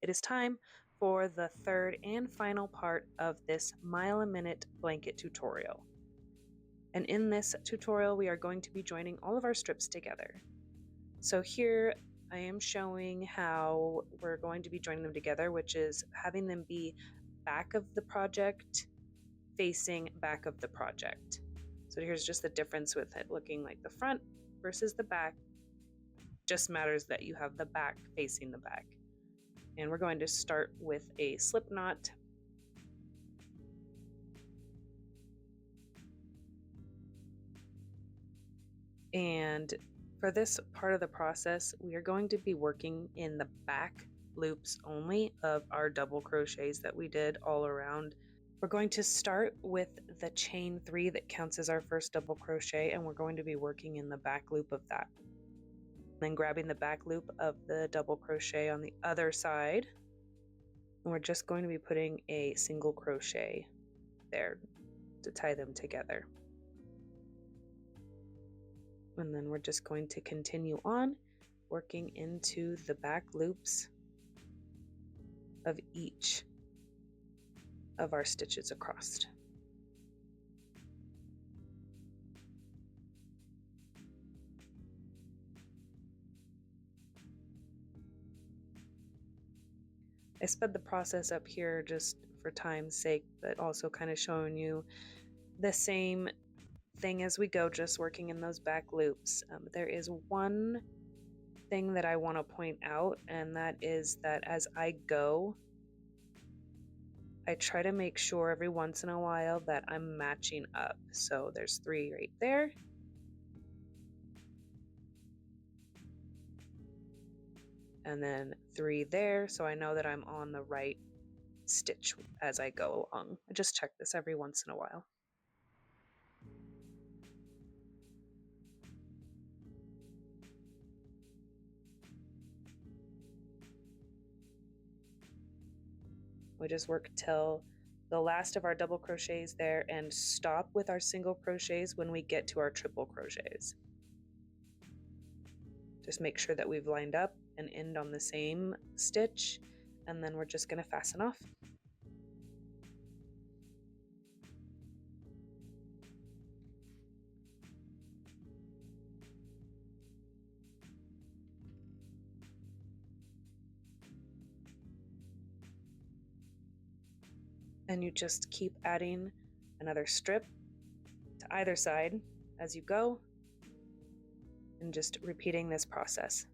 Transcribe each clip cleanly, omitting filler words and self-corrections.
it is time for the third and final part of this mile-a-minute blanket tutorial. And in this tutorial, we are going to be joining all of our strips together. So here I am showing how we're going to be joining them together, which is having them be back of the project, facing back of the project. So here's just the difference with it looking like the front versus the back. Just matters that you have the back facing the back. And we're going to start with a slip knot. And for this part of the process, we are going to be working in the back loops only of our double crochets that we did all around. We're going to start with the chain 3 that counts as our first double crochet, and we're going to be working in the back loop of that. Then grabbing the back loop of the double crochet on the other side, and we're just going to be putting a single crochet there to tie them together. And then we're just going to continue on working into the back loops of each of our stitches across. I sped the process up here just for time's sake, but also kind of showing you the same thing as we go, just working in those back loops. There is one thing that I want to point out, and that is that as I go, I try to make sure every once in a while that I'm matching up. So there's 3 right there. And then 3 there, so I know that I'm on the right stitch as I go along. I just check this every once in a while. We just work till the last of our double crochets there and stop with our single crochets when we get to our triple crochets. Just make sure that we've lined up and end on the same stitch, and then we're just going to fasten off. And you just keep adding another strip to either side as you go, and just repeating this process.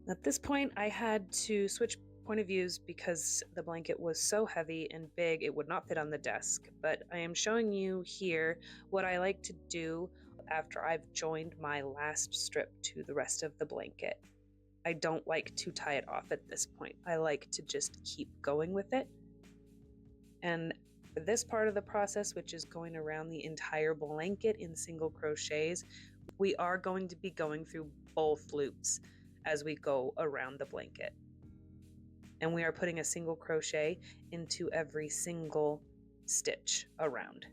At this point, I had to switch point of views because the blanket was so heavy and big it would not fit on the desk, but I am showing you here what I like to do after I've joined my last strip to the rest of the blanket. I don't like to tie it off at this point. I like to just keep going with it. And for this part of the process, which is going around the entire blanket in single crochets, we are going to be going through both loops as we go around the blanket. And we are putting a single crochet into every single stitch around.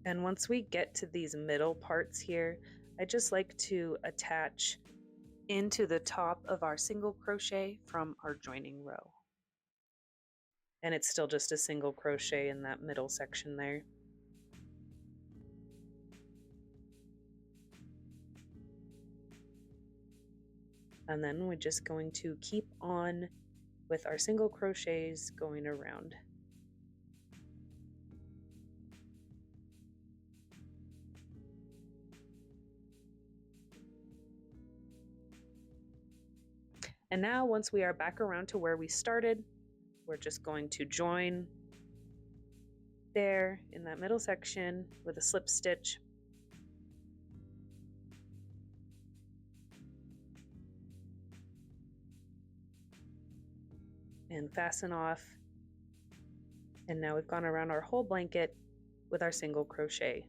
And once we get to these middle parts here, I just like to attach into the top of our single crochet from our joining row. And it's still just a single crochet in that middle section there. And then we're just going to keep on with our single crochets going around. And now once we are back around to where we started, we're just going to join there in that middle section with a slip stitch. And fasten off. And now we've gone around our whole blanket with our single crochet